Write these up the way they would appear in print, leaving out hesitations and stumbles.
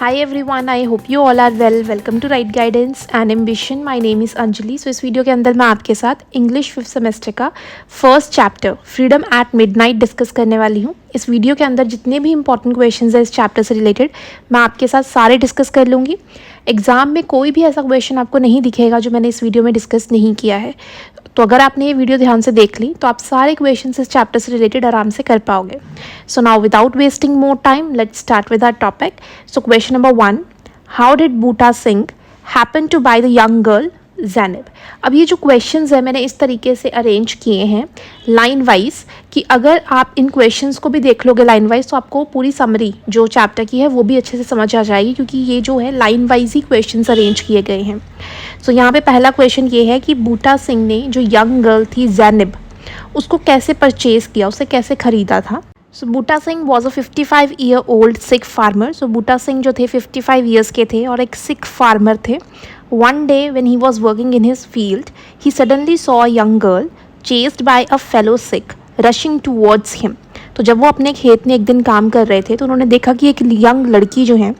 Hi everyone, I hope you all are well. Welcome to Right Guidance and Ambition. My name is Anjali. So इस वीडियो के अंदर मैं आपके साथ इंग्लिश 5th सेमेस्टर का first chapter freedom at midnight discuss करने वाली हूँ। इस वीडियो के अंदर जितने भी इंपॉर्टेंट क्वेश्चंस हैं इस चैप्टर से रिलेटेड मैं आपके साथ सारे डिस्कस कर लूँगी। एग्जाम में कोई भी ऐसा क्वेश्चन आपको नहीं दिखेगा जो मैंने इस वीडियो में डिस्कस नहीं किया है। तो अगर आपने ये वीडियो ध्यान से देख ली तो आप सारे क्वेश्चंस इस चैप्टर से रिलेटेड आराम से कर पाओगे। So now without wasting more time let's start with our topic. So question number 1, how did Buta Singh happen to buy the young girl Zainab. अब ये जो क्वेश्चंस है मैंने इस तरीके से अरेंज किए हैं लाइन वाइज कि अगर आप इन क्वेश्चंस को भी देख लोगे लाइन वाइज तो आपको पूरी समरी जो चैप्टर की है वो भी अच्छे से समझ आ जाएगी, क्योंकि ये जो है लाइन वाइज ही क्वेश्चंस अरेंज किए गए हैं। सो यहाँ पे पहला क्वेश्चन ये है कि बूटा सिंह ने जो यंग गर्ल थी ज़ैनब उसको कैसे परचेज़ किया, उसे कैसे ख़रीदा था। So Buta Singh was a 55-year-old Sikh farmer. So Buta Singh जो थे 55 ईयर्स के थे और एक सिख फार्मर थे। One day when he was working in his field, he suddenly saw a young girl chased by a fellow Sikh rushing towards him. तो जब वो अपने खेत में एक दिन काम कर रहे थे तो उन्होंने देखा कि एक यंग लड़की जो है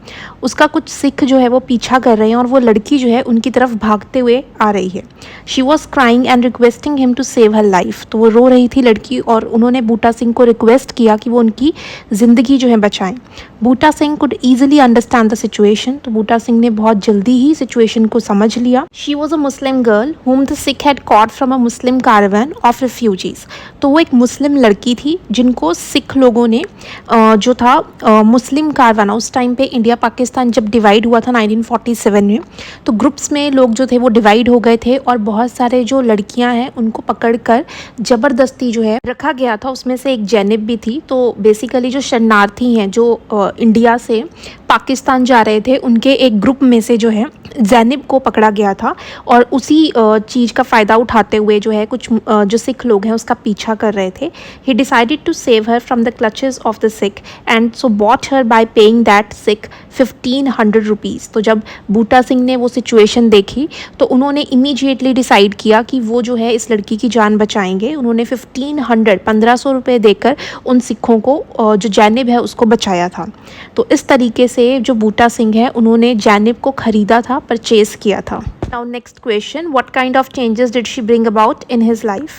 उसका कुछ सिख जो है वो पीछा कर रहे हैं और वो लड़की जो है उनकी तरफ भागते हुए आ रही है। She was crying and requesting him to save her life. तो वो रो रही थी लड़की और उन्होंने बूटा सिंह को रिक्वेस्ट किया कि वो उनकी ज़िंदगी जो है बचाएं। Buta Singh could easily understand the situation. तो बूटा सिंह ने बहुत जल्दी ही सिचुएशन को समझ लिया। She was a Muslim girl whom the Sikh had caught from a Muslim caravan of refugees. तो वो एक मुस्लिम लड़की थी जिनको सिख लोगों ने जो था मुस्लिम कारवाना, उस टाइम पे इंडिया पाकिस्तान जब डिवाइड हुआ था 1947 में, तो ग्रुप्स में लोग जो थे वो डिवाइड हो गए थे और बहुत सारे जो लड़कियां हैं उनको पकड़कर ज़बरदस्ती जो है रखा गया था। उसमें से एक ज़ैनब भी थी। तो बेसिकली जो शरणार्थी हैं जो इंडिया से पाकिस्तान जा रहे थे उनके एक ग्रुप में से जो है ज़ैनब को पकड़ा गया था और उसी चीज़ का फ़ायदा उठाते हुए जो है कुछ जो सिख लोग हैं उसका पीछा कर रहे थे। He decided to save her from the clutches of the Sikh and so bought her by paying that Sikh 1500 rupees. तो जब बूटा सिंह ने वो सिचुएशन देखी तो उन्होंने इमीडिएटली डिसाइड किया कि वो जो है इस लड़की की जान बचाएंगे। उन्होंने 1500 रुपये देकर उन सिखों को जो ज़ैनब है उसको बचाया था। तो इस तरीके से जो बूटा सिंह है उन्होंने ज़ैनब को ख़रीदा था, परचेज़ किया था। Now next question, what kind of changes did she bring about in his life.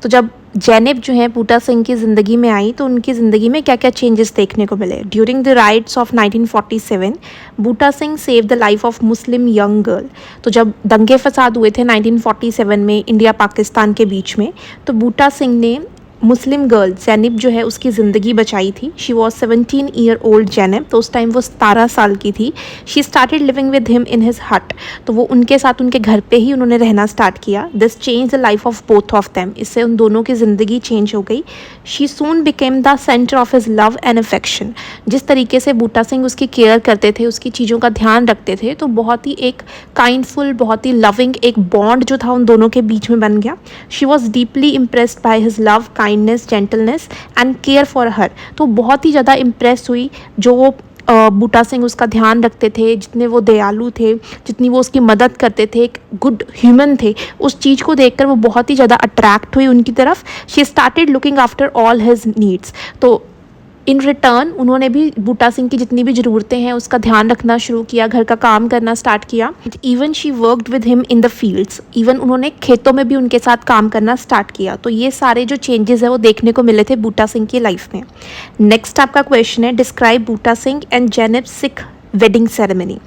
तो जब ज़ैनब जो है बूटा सिंह की ज़िंदगी में आई तो उनकी ज़िंदगी में क्या क्या चेंजेस देखने को मिले। During the riots of 1947 Buta Singh save the life of Muslim young girl. तो जब दंगे फसाद हुए थे 1947 में इंडिया पाकिस्तान के बीच में, तो बूटा सिंह ने मुस्लिम गर्ल ज़ैनब जो है उसकी ज़िंदगी बचाई थी। She was 17-year-old Zainab. तो उस टाइम वो 17 साल की थी। She started living with him in his hut. तो वो उनके साथ उनके घर पे ही उन्होंने रहना स्टार्ट किया। This change the life of both of them. इससे उन दोनों की ज़िंदगी चेंज हो गई। She soon became the centre of his love and affection. जिस तरीके से बूटा सिंह उसकी केयर करते थे, उसकी चीज़ों का ध्यान रखते थे, तो बहुत ही एक काइंडफुल, बहुत ही लविंग एक बॉन्ड जो था उन दोनों के बीच में बन गया। She was deeply impressed by his love, kindness, gentleness and care for her. तो बहुत ही ज़्यादा इम्प्रेस हुई जो वो बूटा सिंह उसका ध्यान रखते थे, जितने वो दयालु थे, जितनी वो उसकी मदद करते थे, एक गुड ह्यूमन थे, उस चीज़ को देखकर वो बहुत ही ज़्यादा अट्रैक्ट हुई उनकी तरफ। She started looking after all his needs. तो इन रिटर्न उन्होंने भी बूटा सिंह की जितनी भी ज़रूरतें हैं उसका ध्यान रखना शुरू किया, घर का काम करना स्टार्ट किया। Even she worked with him in the fields. Even उन्होंने खेतों में भी उनके साथ काम करना स्टार्ट किया। तो ये सारे जो चेंजेस है वो देखने को मिले थे बूटा सिंह की लाइफ में। नेक्स्ट आपका क्वेश्चन है, describe Buta Singh and Zainab Sikh wedding ceremony.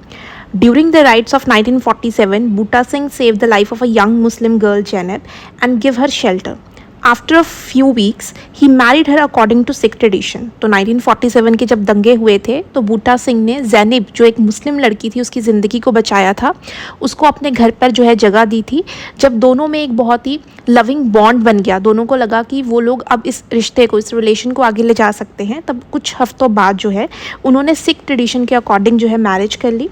During the rites of 1947, Butta Singh saved the life of a young Muslim girl, Zainab, and gave her shelter. After a few weeks, he married her according to Sikh tradition. तो 1947 के जब दंगे हुए थे तो बूटा सिंह ने ज़ैनब जो एक मुस्लिम लड़की थी उसकी ज़िंदगी को बचाया था, उसको अपने घर पर जो है जगह दी थी। जब दोनों में एक बहुत ही लविंग बॉन्ड बन गया, दोनों को लगा कि वो लोग अब इस रिश्ते को, इस रिलेशन को आगे ले जा सकते हैं, तब कुछ हफ्तों बाद जो है उन्होंने सिख ट्रेडिशन के अकॉर्डिंग जो है मैरिज कर ली।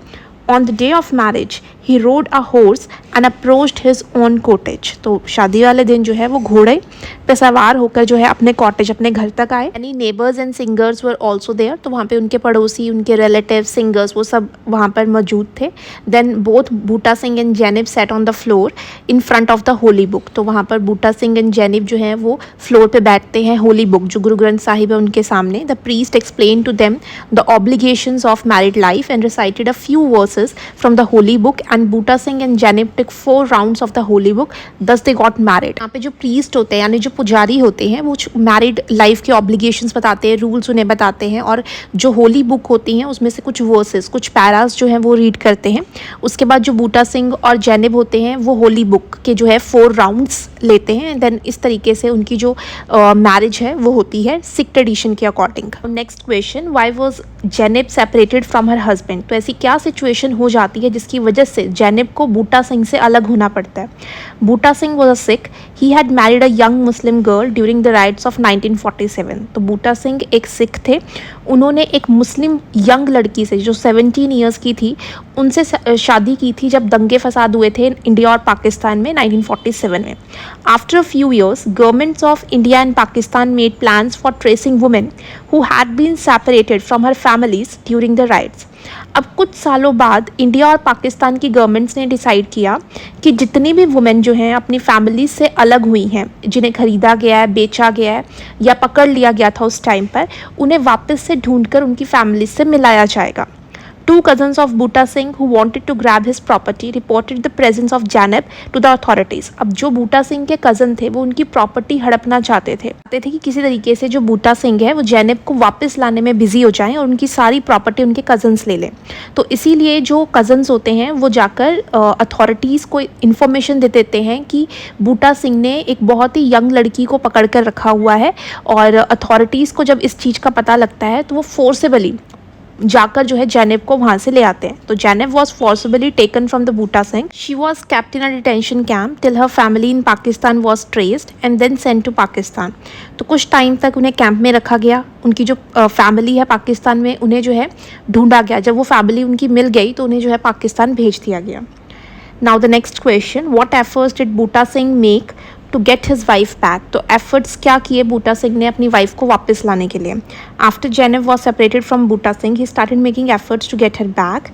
On the day of marriage, he road a horse and approached his own cottage. तो शादी वाले दिन जो है वो घोड़े पे सवार होकर जो है अपने कॉटेज, अपने घर तक आए। Any neighbours and singers were also there, तो वहाँ पे उनके पड़ोसी, उनके रिलेटिव, सिंगर्स, वो सब वहाँ पर मौजूद थे। Then both Buta Singh and Zainab sat on the floor in front of the holy book. तो वहाँ पर बूटा सिंह एंड जैनब जो है वो फ्लोर पे बैठते हैं, होली बुक जो गुरु ग्रंथ साहिब है उनके सामने। The priest explain to them the obligations of married life and recited a few verses from the holy book and Buta Singh and Zainab took 4 rounds of the holy book, thus they got married। यहाँ पे जो priest होते हैं यानी जो पुजारी होते हैं वो मैरिड लाइफ के ऑब्लिगेशंस बताते हैं, रूल्स उन्हें बताते हैं, और जो होली बुक होती हैं उसमें से कुछ वर्सेस, कुछ पैरास जो हैं वो रीड करते हैं। उसके बाद जो बूटा सिंह और जैनब होते हैं वो होली बुक के जो है 4 राउंड्स लेते हैं। देन इस तरीके से उनकी जो मैरिज है वो होती है सिख ट्रेडिशन के according. Next question, why was Zainab separated from her husband. तो ऐसी क्या सिचुएशन हो जाती है जिसकी वजह से जैनब को बूटा सिंह से अलग होना पड़ता है। Buta Singh was a Sikh, he had married a young Muslim girl during the riots of 1947। तो बूटा सिंह एक सिख थे, उन्होंने एक मुस्लिम यंग लड़की से जो 17 ईयर्स की थी उनसे शादी की थी जब दंगे फसाद हुए थे इंडिया और पाकिस्तान में 1947 में। After a few years governments of India and Pakistan made plans for tracing women who had been separated from her families during the riots. अब कुछ सालों बाद इंडिया और पाकिस्तान की गवर्नमेंट्स ने डिसाइड किया कि जितनी भी वुमेन जो हैं अपनी फैमिली से अलग हुई हैं, जिन्हें ख़रीदा गया है, बेचा गया है या पकड़ लिया गया था उस टाइम पर, उन्हें वापस से ढूंढकर उनकी फैमिली से मिलाया जाएगा। Two cousins of Butta Singh who wanted to grab his property reported the presence of Janab to the authorities। अब जो बूटा सिंह के कज़न थे वो उनकी प्रॉपर्टी हड़पना चाहते थे कि किसी तरीके से जो बूटा सिंह है वो जैनब को वापस लाने में बिजी हो जाएं और उनकी सारी प्रॉपर्टी उनके कज़न्स ले लें। तो इसीलिए जो कज़न्स होते हैं वो जाकर अथॉरिटीज़ को इन्फॉर्मेशन दे देते हैं कि बूटा सिंह ने एक बहुत ही यंग लड़की को पकड़ कर रखा हुआ है, और अथॉरिटीज़ को जब इस चीज़ का पता लगता है तो वो फोर्सेबली जाकर जो है जैनब को वहाँ से ले आते हैं। तो Zainab was forcibly taken from the Buta Singh. She was kept in a detention camp till her family in Pakistan was traced and then sent to Pakistan। तो कुछ टाइम तक उन्हें कैंप में रखा गया, उनकी जो फैमिली है पाकिस्तान में उन्हें जो है ढूंढा गया। जब वो फैमिली उनकी मिल गई तो उन्हें जो है पाकिस्तान भेज दिया गया। Now the next question, what efforts did Buta Singh make to get his wife back. तो एफर्ट्स क्या किए बूटा सिंह ने अपनी वाइफ को वापस लाने के लिए। After Zainab was separated from Buta Singh he started making efforts to get her back.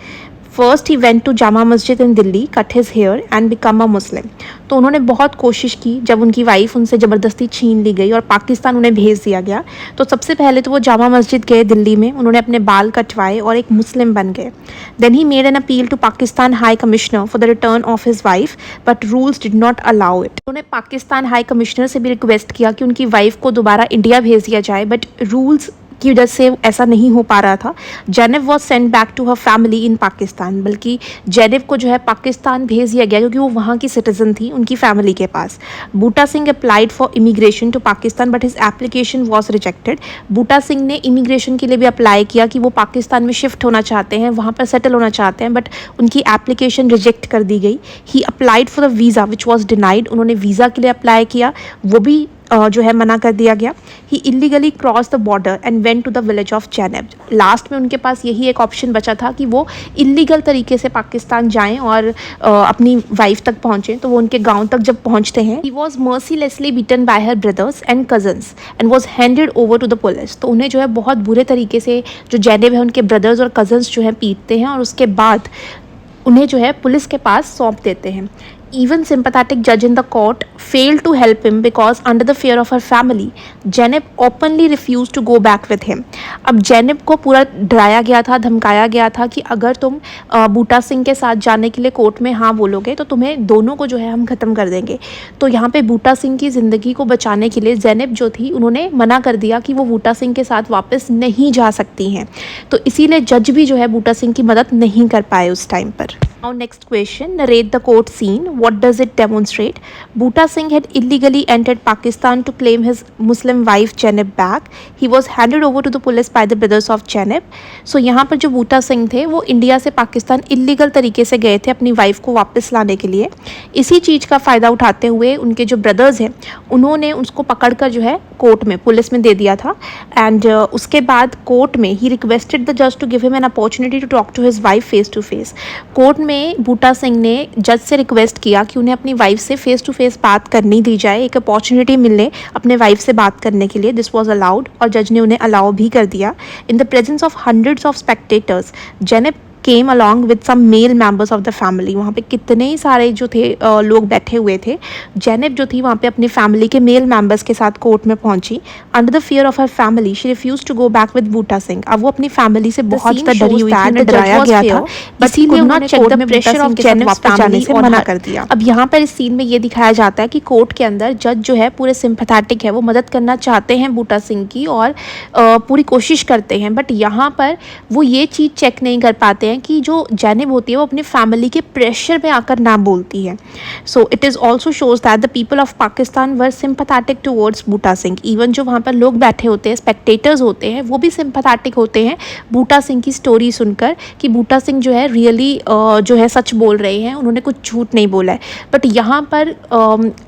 First he went to Jama Masjid in Delhi, cut his hair and become a Muslim. तो उन्होंने बहुत कोशिश की, जब उनकी वाइफ उनसे ज़बरदस्ती छीन ली गई और पाकिस्तान उन्हें भेज दिया गया तो सबसे पहले तो वो जामा मस्जिद गए दिल्ली में, उन्होंने अपने बाल कटवाए और एक मुस्लिम बन गए। Then he made an appeal to Pakistan high commissioner for the return of his wife but rules did not allow it. उन्होंने पाकिस्तान हाई कमिश्नर से भी रिक्वेस्ट किया कि उनकी वाइफ को दोबारा इंडिया भेज दिया जाए, बट रूल्स की वजह से ऐसा नहीं हो पा रहा था। Zainab was send back to her family in Pakistan, बल्कि जैनब को जो है पाकिस्तान भेज दिया गया क्योंकि वो वहाँ की सिटीज़न थी उनकी फैमिली के पास। Buta Singh applied for immigration to Pakistan but his application was rejected. Buta Singh ने इमिग्रेशन के लिए भी अप्लाई किया कि वो पाकिस्तान में शिफ्ट होना चाहते हैं, वहाँ पर सेटल होना चाहते हैं, बट उनकी एप्लीकेशन रिजेक्ट कर दी गई। He applied for the visa which was denied. उन्होंने वीज़ा के लिए अप्लाई किया, वो भी जो है मना कर दिया गया। He illegally cross the border and went to the village of Zainab. Last में उनके पास यही एक ऑप्शन बचा था कि वो इलीगल तरीके से पाकिस्तान जाएं और अपनी वाइफ तक पहुँचें। तो वो उनके गांव तक जब पहुँचते हैं, he was mercilessly beaten by her brothers and cousins and was handed over to the police. तो उन्हें जो है बहुत बुरे तरीके से जो जैनब है उनके ब्रदर्स और कजन्स जो है पीटते हैं और उसके बाद उन्हें जो है पुलिस के पास सौंप देते हैं। Even sympathetic judge in the court failed to help him because under the fear of her family, Janab openly refused to go back with him। अब जैनब को पूरा डराया गया था, धमकाया गया था कि अगर तुम बूटा सिंह के साथ जाने के लिए कोर्ट में हाँ बोलोगे तो तुम्हें दोनों को जो है हम ख़त्म कर देंगे। तो यहाँ पे बूटा सिंह की ज़िंदगी को बचाने के लिए जैनब जो थी उन्होंने मना कर दिया कि वो बूटा सिंह के साथ वापस नहीं जा सकती हैं। तो इसीलिए जज भी जो है बूटा सिंह की मदद नहीं कर पाए उस टाइम पर। Now next question, narrate the court scene। What does it demonstrate? Bhutta Singh had illegally entered Pakistan to claim his Muslim wife Janib back. He was handed over to the police by the brothers of Janib. So यहाँ पर जो बूटा सिंह थे वो India से Pakistan illegal तरीके से गए थे अपनी वाइफ को वापस लाने के लिए। इसी चीज़ का फ़ायदा उठाते हुए उनके जो ब्रदर्स हैं उन्होंने उसको पकड़कर जो है कोर्ट में पुलिस में दे दिया था। एंड उसके बाद कोर्ट में ही रिक्वेस्टेड द जज to give him an opportunity to talk to his wife face to face. Court में बूटा सिंह ने जज से रिक्वेस्ट किया कि उन्हें अपनी वाइफ से फेस टू फेस बात करनी दी जाए, एक अपॉर्चुनिटी मिले अपने वाइफ से बात करने के लिए। दिस वॉज अलाउड और जज ने उन्हें अलाउ भी कर दिया। In the presence of hundreds of spectators Zainab came along with some male members of the family. वहाँ पे कितने ही सारे जो थे लोग बैठे हुए थे। जेनेब जो थी वहाँ पे अपनी फैमिली के मेल मेम्बर्स के साथ कोर्ट में पहुंची। Under the fear of her family she refuse to go back with Buta Singh. अब वो अपनी फैमिली से बहुत ज़्यादा डरी हुई थी, डराया गया था, इसीलिए उन्होंने कोर्ट में प्रेशर ऑफ जेनेब वापस जाने से मना कर दिया। अब यहाँ पर इस सीन में ये दिखाया जाता है कि कोर्ट के अंदर जज जो है पूरे सिंपैथेटिक है, वो मदद करना चाहते हैं बूटा सिंह की और पूरी कोशिश करते हैं। बट यहाँ पर वो ये चीज़ चेक नहीं कर पाते हैं कि जो जेनेब होती है वो अपनी फैमिली के प्रेशर में आकर ना बोलती है। So it is also shows that the people of Pakistan were sympathetic towards Buta Singh. Even जो वहाँ पर लोग बैठे होते हैं, स्पेक्टेटर्स होते हैं, वो भी सिंपैथेटिक होते हैं बूटा सिंह की स्टोरी सुनकर कि बूटा सिंह जो है रियली जो है सच बोल रहे हैं, उन्होंने कुछ झूठ नहीं बोला है। बट यहाँ पर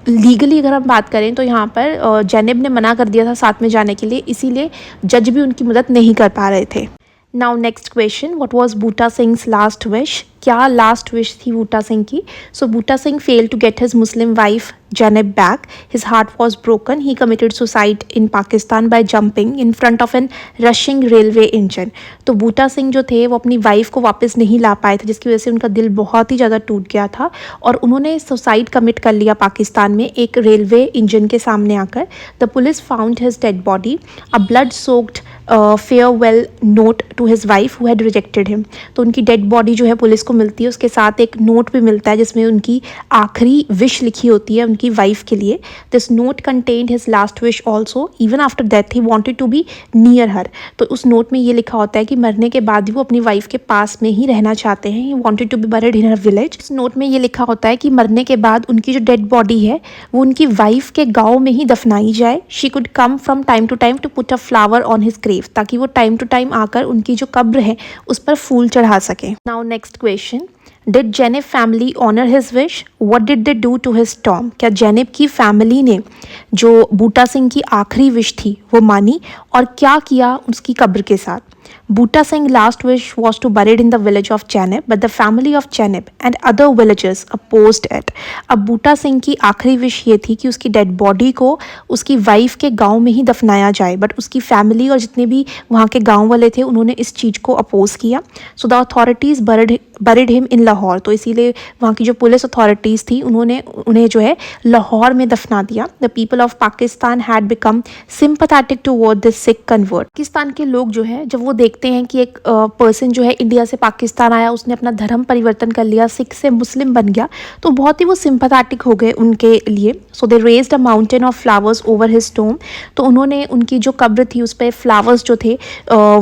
लीगली अगर हम बात करें तो यहाँ पर जेनेब ने मना कर दिया था साथ में जाने के लिए, इसीलिए जज भी उनकी मदद नहीं कर पा रहे थे। Now next question, what was Bhutta Singh's last wish? क्या लास्ट विश थी बूटा सिंह की? So Buta Singh failed to get his Muslim wife Janib back. His heart was broken. He committed suicide in Pakistan by jumping in front of an rushing railway engine. तो बूटा सिंह जो थे वो अपनी wife को वापस नहीं ला पाए थे, जिसकी वजह से उनका दिल बहुत ही ज़्यादा टूट गया था और उन्होंने सुसाइड कमिट कर लिया पाकिस्तान में एक रेलवे इंजन के सामने आकर। The police found his dead body, a blood soaked farewell note to his wife who had rejected him. तो उनकी डेड बॉडी जो है पुलिस को मिलती है, उसके साथ एक नोट भी मिलता है जिसमें उनकी आखिरी विश लिखी होती है की वाइफ के लिए। This note contained his last wish also, even after death he wanted to be near her. तो उस नोट में ये लिखा होता है कि मरने के बाद भी वो अपनी वाइफ के पास में ही रहना चाहते हैं। He wanted to be buried in her village. इस नोट में ये लिखा होता है कि मरने के बाद उनकी जो डेड बॉडी है वो उनकी वाइफ के गाँव में ही दफनाई जाए। She could come from time to time to put a flower on his grave, ताकि वो टाइम टू टाइम आकर उनकी जो कब्र है उस पर फूल चढ़ा सके। Now next question, did Zainab family honour his wish? What did they do to his tomb? क्या जेनेब की फैमिली ने जो बूटा सिंह की आखिरी विश थी वो मानी और क्या किया उसकी कब्र के साथ? Bhutta Singh's last wish was to buried in the village of Janib, but the family of Janib and other villagers opposed it. अब बूटा सिंह की आखिरी विश ये थी कि उसकी डेड बॉडी को उसकी वाइफ के गांव में ही दफनाया जाए, बट उसकी फैमिली और जितने भी वहाँ के गांव वाले थे उन्होंने इस चीज़ को अपोज किया। So the authorities buried him in Lahore. तो इसीलिए वहाँ की जो पुलिस अथॉरिटीज़ थी उन्होंने उन्हें जो है लाहौर में दफना दिया। The people of Pakistan had become sympathetic toward this Sikh convert. Pakistan के लोग जो है जब वो देखते हैं कि एक पर्सन जो है इंडिया से पाकिस्तान आया, उसने अपना धर्म परिवर्तन कर लिया, सिख से मुस्लिम बन गया, तो बहुत ही वो सिंपैथेटिक हो गए उनके लिए। So they raised a mountain of flowers over his tomb. तो उन्होंने उनकी जो कब्र थी उस पर फ्लावर्स जो थे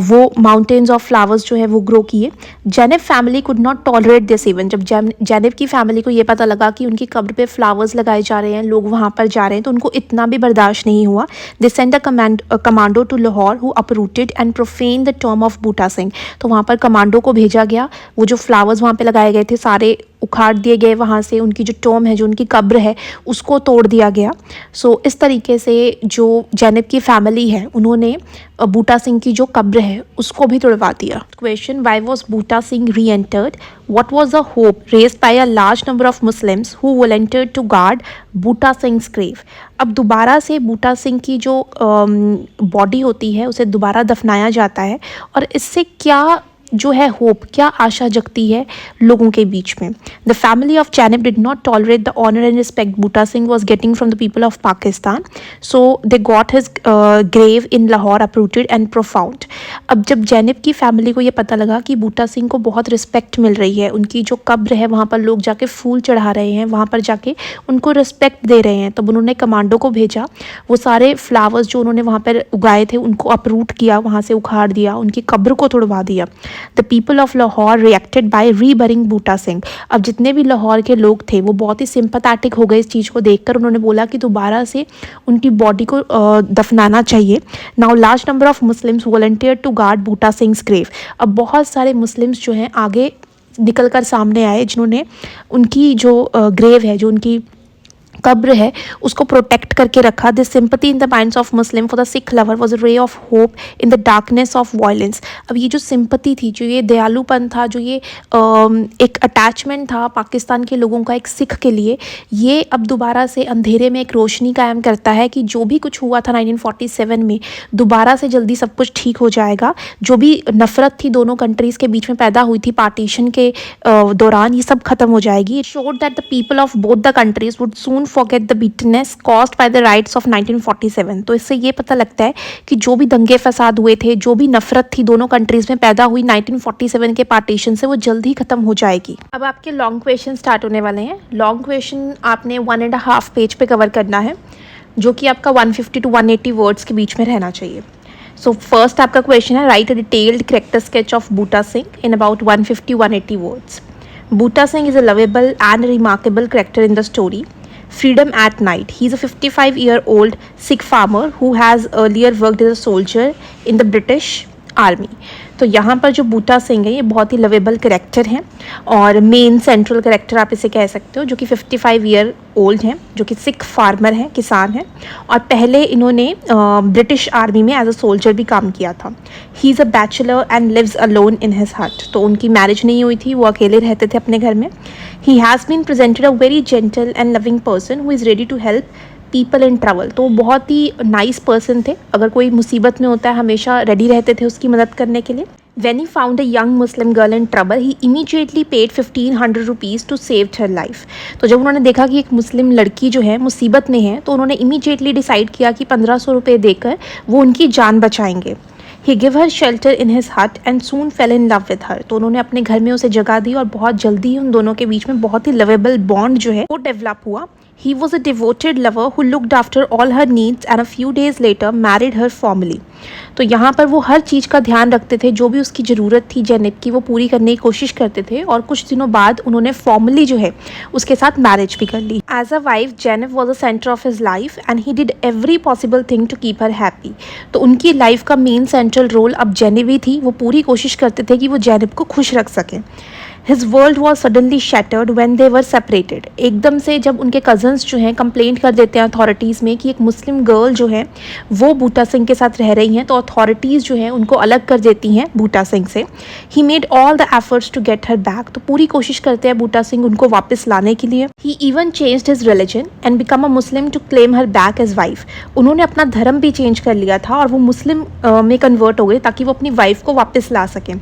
वो माउंटेन्स ऑफ फ्लावर्स जो है वो ग्रो किए। जेनेब family could not tolerate this even. जब जेनेब की फैमिली को ये पता लगा कि उनकी कब्र पे फ्लावर्स लगाए जा रहे हैं, लोग वहाँ पर जा रहे हैं, तो उनको इतना भी बर्दाश्त नहीं हुआ। They send a commando to Lahore who uprooted and profane the tomb of Buta Singh. तो वहाँ पर कमांडो को भेजा गया, वो जो फ्लावर्स वहाँ पे लगाए गए थे सारे उखाड़ दिए गए, वहाँ से उनकी जो टॉम है, जो उनकी कब्र है, उसको तोड़ दिया गया। सो इस तरीके से जो जेनेब की फैमिली है उन्होंने बूटा सिंह की जो कब्र है उसको भी तोड़वा दिया। Question, why was Buta Singh reinterred? What was the hope raised by a large number of Muslims who volunteered to guard Buta Singh grave? अब दोबारा से बूटा सिंह की जो बॉडी होती है उसे दोबारा दफनाया जाता है और इससे क्या जो है होप, क्या आशा जगती है लोगों के बीच में। The family of Zainab did not tolerate the honour and respect Buta Singh was getting from the people of Pakistan, so they got his grave in Lahore uprooted and profound. अब जब जेनेब की फैमिली को ये पता लगा कि बूटा सिंह को बहुत रिस्पेक्ट मिल रही है, उनकी जो कब्र है वहाँ पर लोग जाके फूल चढ़ा रहे हैं, वहाँ पर जाके उनको रिस्पेक्ट दे रहे हैं, तब उन्होंने कमांडो को भेजा। वो सारे फ्लावर्स जो उन्होंने वहाँ पर उगाए थे उनको अपरूट किया, वहाँ से उखाड़ दिया, उनकी कब्र को तोड़वा दिया। The people of Lahore reacted by reburying Buta Singh. अब जितने भी लाहौर के लोग थे वो बहुत ही सिंपैथेटिक हो गए इस चीज़ को देखकर। उन्होंने बोला कि दोबारा से उनकी बॉडी को दफनाना चाहिए। Now large number of Muslims volunteer to guard Buta Singh's grave. अब बहुत सारे मुस्लिम्स जो हैं आगे निकल कर सामने आए, जिन्होंने उनकी जो ग्रेव है, जो उनकी कब्र है, उसको प्रोटेक्ट करके रखा। This sympathy in the minds of Muslim for the Sikh lover was a ray of hope in the darkness of violence. अब ये जो सिंपैथी थी, जो ये दयालुपन था, जो ये एक अटैचमेंट था पाकिस्तान के लोगों का एक सिख के लिए, ये अब दोबारा से अंधेरे में एक रोशनी कायम करता है कि जो भी कुछ हुआ था 1947 में, दोबारा से जल्दी सब कुछ ठीक हो जाएगा। जो भी नफरत थी दोनों कंट्रीज़ के बीच में पैदा हुई थी पार्टीशन के दौरान, ये सब खत्म हो जाएगी। It showed that the people of both the countries would soon forget the bitterness caused by the riots of 1947। तो इससे ये पता लगता है कि जो भी दंगे फसाद हुए थे, जो भी नफरत थी दोनों कंट्रीज में पैदा हुई 1947 के पार्टीशन से, वो जल्दी खत्म हो जाएगी। अब आपके लॉन्ग क्वेश्चन स्टार्ट होने वाले हैं। लॉन्ग क्वेश्चन आपने 1.5 पेज पे कवर करना है, जो कि आपका 150 to 180 वर्ड्स के बीच में रहना चाहिए। सो फर्स्ट आपका क्वेश्चन है, write a detailed character sketch of Buta Singh in about 150-180 words. Bhutta Singh is a lovable and remarkable character in the story. Freedom at Night. He is a 55-year-old Sikh farmer who has earlier worked as a soldier in the British Army. तो यहाँ पर जो बूटा सिंह है ये बहुत ही lovable character हैं और main central character आप इसे कह सकते हो, जो कि 55 ईयर ओल्ड हैं, जो कि सिख फार्मर हैं, किसान हैं, और पहले इन्होंने ब्रिटिश आर्मी में एज अ सोल्जर भी काम किया था। He is a bachelor and lives alone in his hut. तो उनकी मैरिज नहीं हुई थी, वो अकेले रहते थे अपने घर में। He has been presented a very gentle and loving person who is ready to help people in trouble. तो बहुत ही नाइस पर्सन थे, अगर कोई मुसीबत में होता है हमेशा रेडी रहते थे उसकी मदद करने के लिए। When he found a young Muslim girl in trouble, he immediately paid 1500 rupees to save her life. तो जब उन्होंने देखा कि एक मुस्लिम लड़की जो है मुसीबत में है, तो उन्होंने इमीडिएटली डिसाइड किया कि 1500 रुपये देकर वो उनकी जान बचाएंगे। He gave her shelter in his hut and soon fell in love with her. तो उन्होंने अपने घर में उसे जगह दी और बहुत जल्दी उन दोनों के बीच में बहुत ही लवेबल बॉन्ड जो है वो डेवलप हुआ। He was a devoted lover who looked after all her needs and a few days later married her formally. तो यहाँ पर वो हर चीज़ का ध्यान रखते थे, जो भी उसकी ज़रूरत थी जेनिब की वो पूरी करने की कोशिश करते थे, और कुछ दिनों बाद उन्होंने फॉर्मली जो है उसके साथ मैरिज भी कर ली। As a wife Zainab was a centre of his life and he did every possible thing to keep her happy. तो उनकी लाइफ का मेन सेंट्रल रोल अब जेनिब ही थी, वो पूरी कोशिश करते थे कि वो जेनिब को खुश रख सकें। His world was suddenly shattered when they were separated. एकदम से जब उनके कज़न्स जो हैं कंप्लेंट कर देते हैं अथॉरिटीज़ में कि एक मुस्लिम गर्ल जो है वो बूटा सिंह के साथ रह रही हैं, तो अथॉरिटीज़ जो हैं उनको अलग कर देती हैं बूटा सिंह से। He made all the efforts to get her back. तो पूरी कोशिश करते हैं बूटा सिंह उनको वापस लाने के लिए। He even changed his religion and become a Muslim to claim her back as wife. उन्होंने अपना धर्म भी चेंज कर लिया था और वो मुस्लिम में कन्वर्ट हो गए ताकि वो अपनी वाइफ को वापस ला सकें।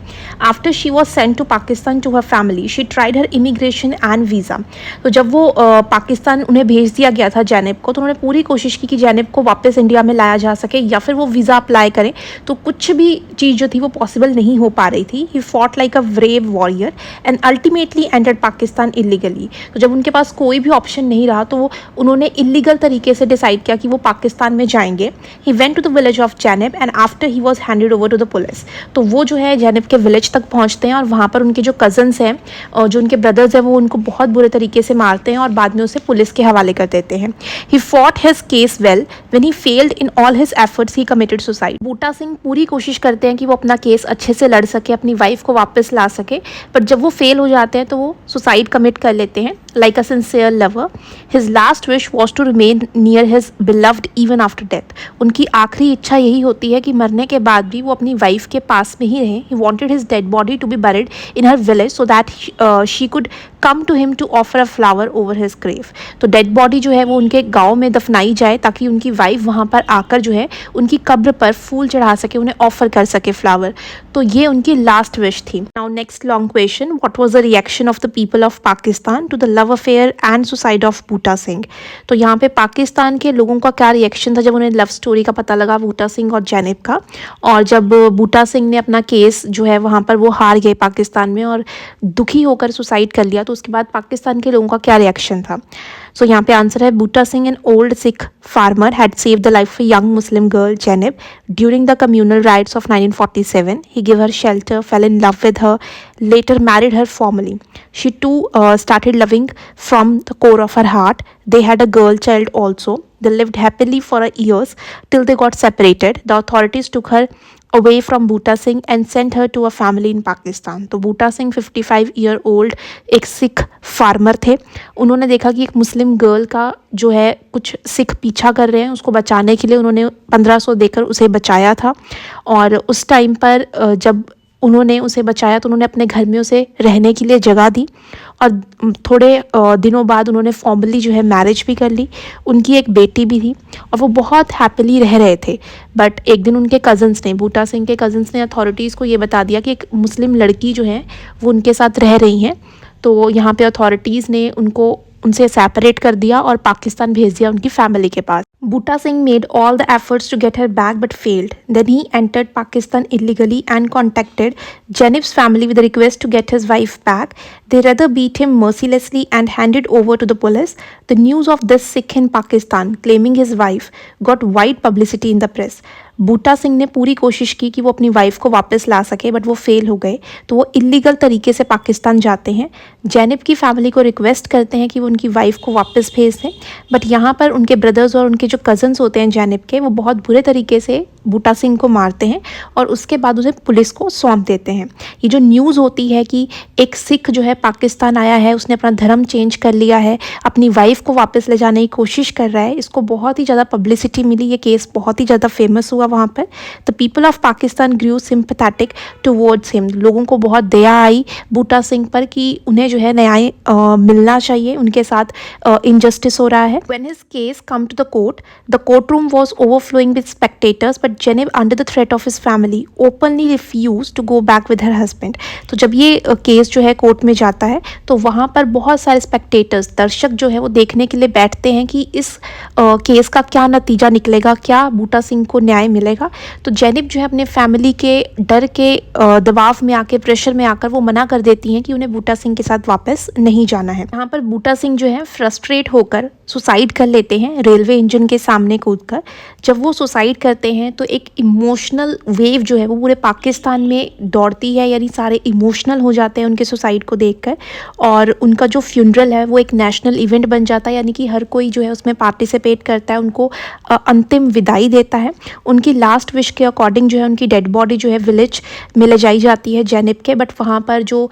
After she was sent to Pakistan to her family, she tried her immigration and visa. तो जब वो पाकिस्तान उन्हें भेज दिया गया था जेनिब को, तो उन्होंने पूरी कोशिश की कि जेनिब को वापस इंडिया में लाया जा सके या फिर वो वीज़ा अप्लाई करें, तो कुछ भी चीज़ जो थी वो पॉसिबल नहीं हो पा रही थी। He fought like a brave warrior and ultimately entered Pakistan illegally. तो जब उनके पास कोई भी ऑप्शन नहीं रहा तो उन्होंने इलीगल तरीके से डिसाइड किया कि वो पाकिस्तान में जाएंगे। He went to the village of Zainab and after he was handed over to the police. तो वो जो है जेनिब के विलेज तक पहुँचते हैं और वहाँ पर उनके जो कज़न्स हैं और जो उनके ब्रदर्स हैं वो उनको बहुत बुरे तरीके से मारते हैं और बाद में उसे पुलिस के हवाले कर देते हैं। He fought his case well when he failed in all his efforts he committed suicide. Buta Singh पूरी कोशिश करते हैं कि वो अपना केस अच्छे से लड़ सके, अपनी वाइफ को वापस ला सके, पर जब वो फेल हो जाते हैं तो वो सुसाइड कमिट कर लेते हैं like a sincere lover. His last wish was to remain near his beloved even after death. उनकी आखिरी इच्छा यही होती है कि मरने के बाद भी वो अपनी वाइफ के पास में ही रहें। He wanted his dead body to be buried in her village so that she could come to him to offer a flower over his grave. तो डेड बॉडी जो है वो उनके गांव में दफनाई जाए ताकि उनकी वाइफ वहाँ पर आकर जो है उनकी कब्र पर फूल चढ़ा सके, उन्हें ऑफर कर सके फ्लावर। तो ये उनकी लास्ट विश थी। Now next long question, what was the reaction of the people of Pakistan to the love affair and suicide of Buta Singh. तो यहाँ पे पाकिस्तान के लोगों का क्या रिएक्शन था जब उन्हें लव स्टोरी का पता लगा बूटा सिंह और जैनब का, और जब बूटा सिंह ने अपना केस जो है वहाँ पर वो हार गए पाकिस्तान में और दुखी होकर सुसाइड कर लिया, तो उसके बाद पाकिस्तान के लोगों का क्या रिएक्शन था। सो यहाँ पे आंसर है Buta Singh, an old Sikh farmer, had saved the life of a young Muslim girl, Janib, during the communal riots of 1947. He gave her shelter, fell in love with her, later married her formally. She too started loving from the core of her heart. They had a girl child also. They lived happily for years till they got separated. The authorities took her away from Bhutta Singh and sent her to a family in Pakistan. तो Buta Singh 55-year-old एक Sikh farmer थे। उन्होंने देखा कि एक Muslim girl का जो है कुछ सिख पीछा कर रहे हैं, उसको बचाने के लिए उन्होंने 1500 देकर उसे बचाया था। और उस टाइम पर जब उन्होंने उसे बचाया तो उन्होंने अपने घर में उसे रहने के लिए जगह दी, और थोड़े दिनों बाद उन्होंने फॉर्मली जो है मैरिज भी कर ली। उनकी एक बेटी भी थी और वो बहुत हैप्पीली रह रहे थे। बट एक दिन उनके कज़न्स ने, बूटा सिंह के कज़न्स ने अथॉरिटीज़ को ये बता दिया कि एक मुस्लिम लड़की जो है वो उनके साथ रह रही हैं। तो यहाँ पे अथॉरिटीज़ ने उनसे सेपरेट कर दिया और पाकिस्तान भेज दिया उनकी फैमिली के पास। Bhutta Singh made all the efforts to get her back but failed. Then he entered Pakistan illegally and contacted Janib's family with a request to get his wife back. They rather beat him mercilessly and handed over to the police. The news of this Sikh in Pakistan claiming his wife got wide publicity in the press. बूटा सिंह ने पूरी कोशिश की कि वो अपनी wife को वापस ला सके, बट वो फेल हो गए। तो वो इलीगल तरीके से पाकिस्तान जाते हैं। जैनब की फैमिली को रिक्वेस्ट करते हैं कि वो उनकी वाइफ को वापस भेज दें, बट यहाँ पर उनके ब्रदर्स और उनके जो कज़न्स होते हैं जैनब के, वो बहुत बुरे तरीके से बूटा सिंह को मारते हैं और उसके बाद उसे पुलिस को सौंप देते हैं। ये जो न्यूज़ होती है कि एक सिख जो है पाकिस्तान आया है, उसने अपना धर्म चेंज कर लिया है, अपनी वाइफ को वापस ले जाने की कोशिश कर रहा है, इसको बहुत ही ज़्यादा पब्लिसिटी मिली। ये केस बहुत ही ज़्यादा फेमस हुआ वहाँ पर। The people of Pakistan grew sympathetic towards him. लोगों को बहुत दया आई बूटा सिंह पर कि उन्हें जो है न्याय मिलना चाहिए, उनके साथ इनजस्टिस हो रहा है। When his case come to the court room was overflowing with spectators, but Janib, under the threat of his family, openly refused to go back with her husband. तो जब ये केस जो है कोर्ट में जाता है तो वहाँ पर बहुत सारे स्पेक्टेटर्स, दर्शक जो है वो देखने के लिए बैठते हैं कि इस केस का क्या नतीजा निकलेगा, क्या बूटा सिंह को न्याय मिलेगा। तो जैनब जो है अपने फैमिली के डर के दबाव में आके, प्रेशर में आकर वो मना कर देती हैं कि उन्हें बूटा सिंह के साथ वापस नहीं जाना है। यहाँ पर बूटा सिंह जो है फ्रस्ट्रेट होकर सुसाइड कर लेते हैं रेलवे इंजन के सामने कूदकर। जब वो सुसाइड करते हैं तो एक इमोशनल वेव जो है वो पूरे पाकिस्तान में दौड़ती है, यानी सारे इमोशनल हो जाते हैं उनके सुसाइड को देखकर, और उनका जो फ्यूनरल है वो एक नेशनल इवेंट बन जाता है, यानी कि हर कोई जो है उसमें पार्टिसिपेट करता है, उनको अंतिम विदाई देता है। उनकी लास्ट विश के अकॉर्डिंग जो है उनकी डेड बॉडी जो है विलेज में ले जाई जाती है जैनब के, बट वहाँ पर जो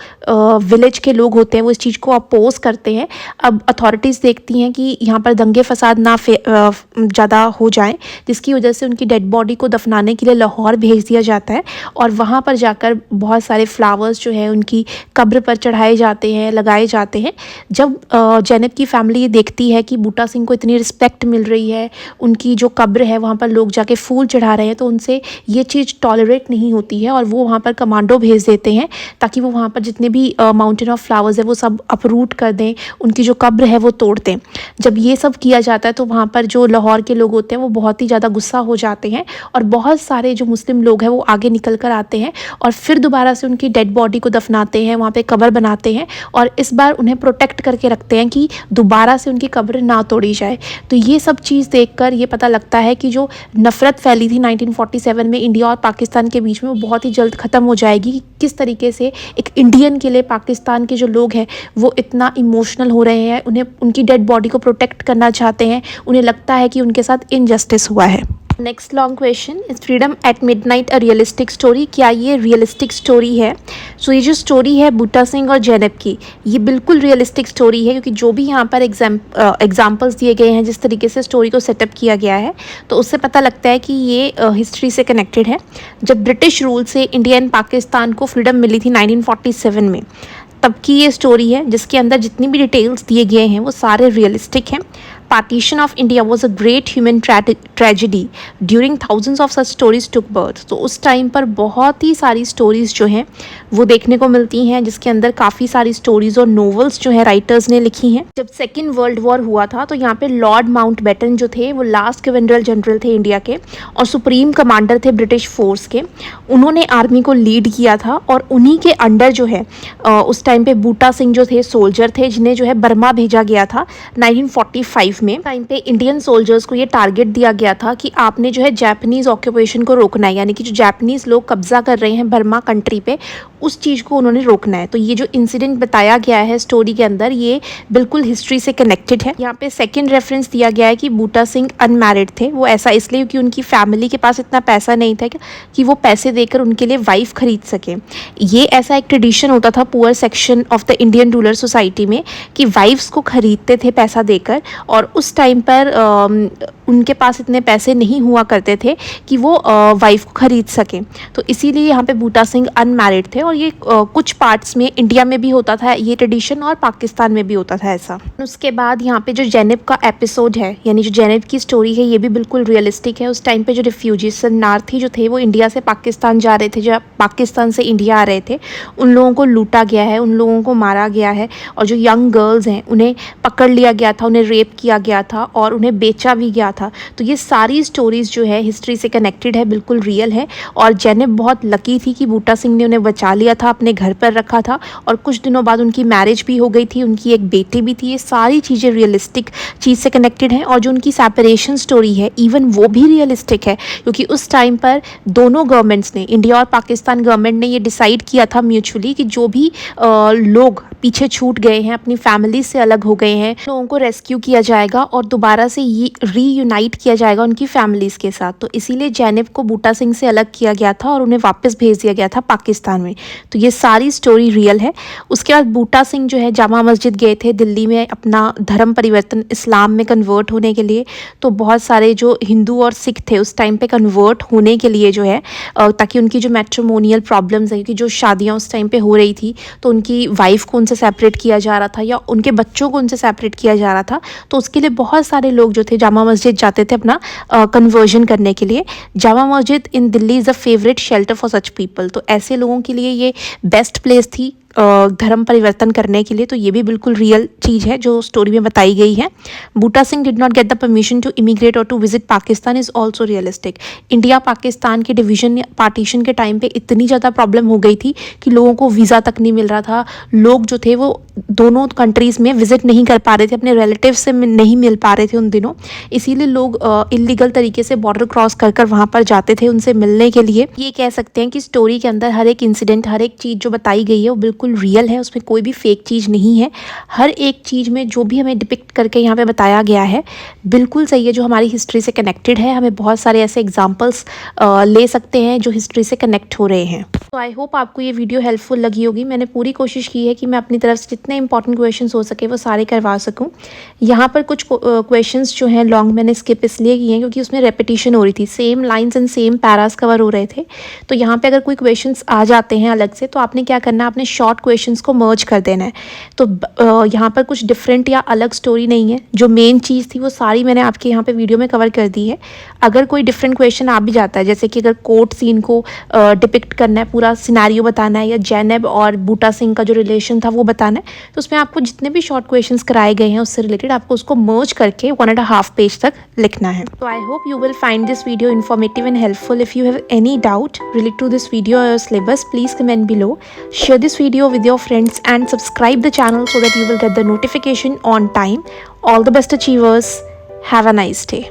विलेज के लोग होते हैं वो इस चीज़ को अपोज करते हैं। अब अथॉरिटीज़ देखती हैं कि यहाँ पर दंगे फसाद ना ज़्यादा हो जाए, जिसकी वजह से उनकी डेड बॉडी को दफनाने के लिए लाहौर भेज दिया जाता है, और वहाँ पर जाकर बहुत सारे फ्लावर्स जो है उनकी कब्र पर चढ़ाए जाते हैं, लगाए जाते हैं। जब जैनब की फैमिली ये देखती है कि बूटा सिंह को इतनी रिस्पेक्ट मिल रही है, उनकी जो कब्र है वहाँ पर लोग जाके फूल चढ़ा रहे हैं, तो उनसे ये चीज़ टॉलरेट नहीं होती है, और वो वहाँ पर कमांडो भेज देते हैं ताकि वो वहाँ पर जितने भी माउंटेन ऑफ फ्लावर्स है वो सब अपरूट कर दें, उनकी जो कब्र है वो तोड़ दें। जब ये सब किया जाता है तो वहाँ पर जो लाहौर के लोग होते हैं वो बहुत ही ज़्यादा गुस्सा हो जाते हैं, और बहुत सारे जो मुस्लिम लोग हैं वो आगे निकल कर आते हैं और फिर दोबारा से उनकी डेड बॉडी को दफनाते हैं, वहाँ पे कब्र बनाते हैं, और इस बार उन्हें प्रोटेक्ट करके रखते हैं कि दोबारा से उनकी कब्र ना तोड़ी जाए। तो ये सब चीज़ देखकर ये पता लगता है कि जो नफ़रत फैली थी 1947 में इंडिया और पाकिस्तान के बीच में, वो बहुत ही जल्द ख़त्म हो जाएगी। कि किस तरीके से एक इंडियन के लिए पाकिस्तान के जो लोग हैं वो इतना इमोशनल हो रहे हैं, उन्हें उनकी डेड बॉडी को प्रोटेक्ट करना चाहते हैं, उन्हें लगता है कि उनके साथ इनजस्टिस हुआ है। Next long question, is freedom at midnight a realistic story? क्या ये रियलिस्टिक स्टोरी है? सो ये जो स्टोरी है बूटा सिंह और जैनब की, ये बिल्कुल रियलिस्टिक स्टोरी है, क्योंकि जो भी यहाँ पर एग्जाम्पल्स दिए गए हैं, जिस तरीके से स्टोरी को सेटअप किया गया है, तो उससे पता लगता है कि ये हिस्ट्री से कनेक्टेड है। जब ब्रिटिश रूल से इंडिया एंड पाकिस्तान को फ्रीडम मिली थी 1947 में, तब की ये स्टोरी है, जिसके अंदर जितनी भी डिटेल्स दिए गए हैं वो सारे रियलिस्टिक हैं। Partition of India was a great human tragedy during thousands of such stories took birth. तो उस टाइम पर बहुत ही सारी स्टोरीज़ जो हैं वो देखने को मिलती हैं, जिसके अंदर काफ़ी सारी स्टोरीज़ और नॉवेल्स जो है राइटर्स ने लिखी हैं। जब सेकेंड वर्ल्ड वॉर हुआ था तो यहाँ पे लॉर्ड माउंटबेटन जो थे वो लास्ट गवर्नर जनरल थे इंडिया के और सुप्रीम कमांडर थे ब्रिटिश फोर्स के। उन्होंने आर्मी को लीड किया था और उन्हीं के अंडर जो है उस टाइम पे बूटा सिंह जो थे सोल्जर थे, जिन्हें जो है बर्मा भेजा गया था 1945 में। टाइम पे इंडियन सोल्जर्स को ये टारगेट दिया गया था कि आपने जो है जापानीज़ ऑक्यूपेशन को रोकना है, यानी कि जो जापानीज़ लोग कब्जा कर रहे हैं बर्मा कंट्री पे, उस चीज़ को उन्होंने रोकना है। तो ये जो इंसिडेंट बताया गया है स्टोरी के अंदर, ये बिल्कुल हिस्ट्री से कनेक्टेड है। यहाँ पे सेकंड रेफरेंस दिया गया है कि बूटा सिंह अनमैरिड थे। वो ऐसा इसलिए क्योंकि उनकी फैमिली के पास इतना पैसा नहीं था कि वो पैसे देकर उनके लिए वाइफ खरीद सके। ये ऐसा एक ट्रेडिशन होता था poor section of the Indian rural society में कि वाइफ्स को खरीदते थे पैसा देकर, और उस टाइम पर उनके पास इतने पैसे नहीं हुआ करते थे कि वो वाइफ को खरीद सकें। तो इसीलिए यहाँ पे बूटा सिंह अनमैरिड थे। और ये कुछ पार्ट्स में इंडिया में भी होता था ये ट्रेडिशन और पाकिस्तान में भी होता था ऐसा। उसके बाद यहाँ पे जो जैनब का एपिसोड है, यानी जो जैनब की स्टोरी है, ये भी बिल्कुल रियलिस्टिक है। उस टाइम पे जो रिफ्यूजीज शरणार्थी जो थे वो इंडिया से पाकिस्तान जा रहे थे, जो पाकिस्तान से इंडिया आ रहे थे, उन लोगों को लूटा गया है, उन लोगों को मारा गया है, और जो यंग गर्ल्स हैं उन्हें पकड़ लिया गया था, उन्हें रेप किया गया था और उन्हें बेचा भी गया था। तो ये सारी स्टोरीज़ जो है हिस्ट्री से कनेक्टेड है, बिल्कुल रियल है। और जैनब बहुत लकी थी कि बूटा सिंह ने उन्हें बचा लिया था, अपने घर पर रखा था, और कुछ दिनों बाद उनकी मैरिज भी हो गई थी, उनकी एक बेटी भी थी। ये सारी चीज़ें रियलिस्टिक चीज़ से कनेक्टेड हैं। और जो उनकी सेपरेशन स्टोरी है इवन वो भी रियलिस्टिक है, क्योंकि उस टाइम पर दोनों गवर्नमेंट्स ने, इंडिया और पाकिस्तान गवर्नमेंट ने ये डिसाइड किया था म्यूचुअली कि जो भी लोग पीछे छूट गए हैं, अपनी फैमिली से अलग हो गए हैं, लोगों को रेस्क्यू किया जाएगा और दोबारा से ये रीयूनाइट किया जाएगा उनकी फैमिलीज़ के साथ। तो इसीलिए जैनब को बूटा सिंह से अलग किया गया था और उन्हें वापस भेज दिया गया था पाकिस्तान में। तो ये सारी स्टोरी रियल है। उसके बाद बूटा सिंह जो है जामा मस्जिद गए थे दिल्ली में अपना धर्म परिवर्तन, इस्लाम में कन्वर्ट होने के लिए। तो बहुत सारे जो हिंदू और सिख थे उस टाइम पे कन्वर्ट होने के लिए जो है, ताकि उनकी जो मैट्रिमोनियल प्रॉब्लम्स है, क्योंकि जो शादियाँ उस टाइम पे हो रही थी तो उनकी वाइफ को उनसे सेपरेट किया जा रहा था या उनके बच्चों को उनसे सेपरेट किया जा रहा था, तो उसके लिए बहुत सारे लोग जो थे जामा मस्जिद जाते थे अपना कन्वर्जन करने के लिए। Jama Masjid in Delhi is a favourite shelter for such people. तो ऐसे लोगों के लिए ये बेस्ट प्लेस थी धर्म परिवर्तन करने के लिए। तो ये भी बिल्कुल रियल चीज़ है जो स्टोरी में बताई गई है। Buta Singh did not get the permission to immigrate और to visit Pakistan is also realistic. India Pakistan के डिवीजन पार्टीशन के टाइम पे इतनी ज़्यादा प्रॉब्लम हो गई थी कि लोगों को वीज़ा तक नहीं मिल रहा था। लोग जो थे वो दोनों कंट्रीज़ में विजिट नहीं कर पा रहे थे, अपने रिलेटिव से नहीं मिल पा रहे थे उन दिनों। इसीलिए लोग इलीगल तरीके से बॉर्डर क्रॉस कर कर वहाँ पर जाते थे उनसे मिलने के लिए। ये कह सकते हैं कि स्टोरी के अंदर हर एक इंसिडेंट, हर एक चीज़ जो बताई गई है वो बिल्कुल रियल है, उसमें कोई भी फेक चीज़ नहीं है। हर एक चीज़ में जो भी हमें डिपिक्ट करके यहाँ पे बताया गया है बिल्कुल सही है, जो हमारी हिस्ट्री से कनेक्टेड है। हमें बहुत सारे ऐसे एग्जांपल्स ले सकते हैं जो हिस्ट्री से कनेक्ट हो रहे हैं। तो आई होप आपको ये वीडियो हेल्पफुल लगी होगी। मैंने पूरी कोशिश की है कि मैं अपनी तरफ से जितने इंपॉर्टेंट क्वेश्चंस हो सके वो सारे करवा सकूं। यहाँ पर कुछ क्वेश्चंस जो हैं लॉन्ग मैंने स्किप इसलिए किए हैं क्योंकि उसमें रेपिटेशन हो रही थी, same lines and same Paris cover हो रहे थे। तो यहाँ पे अगर कोई क्वेश्चंस आ जाते हैं अलग से तो आपने क्या करना है, आपने शॉर्ट क्वेश्चंस को मर्ज कर देना है। तो यहाँ पर कुछ डिफरेंट या अलग स्टोरी नहीं है, जो मेन चीज़ थी वो सारी मैंने आपके यहाँ पे वीडियो में कवर कर दी है। अगर कोई डिफरेंट क्वेश्चन आ भी जाता है, जैसे कि अगर कोर्ट सीन को डिपिक्ट करना है, पूरा सिनेरियो बताना है, या जैनब और बूटा सिंह का जो रिलेशन था वो बताना है, तो उसमें आपको जितने भी शॉर्ट क्वेश्चंस कराए गए हैं उससे रिलेटेड आपको उसको मर्ज करके 1.5 पेज तक लिखना है। तो I hope you will find this video informative and helpful. If you have any doubt related to this video or your syllabus, please comment below. Share this video with your friends and subscribe the channel so that you will get the notification on time. All the best achievers. Have a nice day.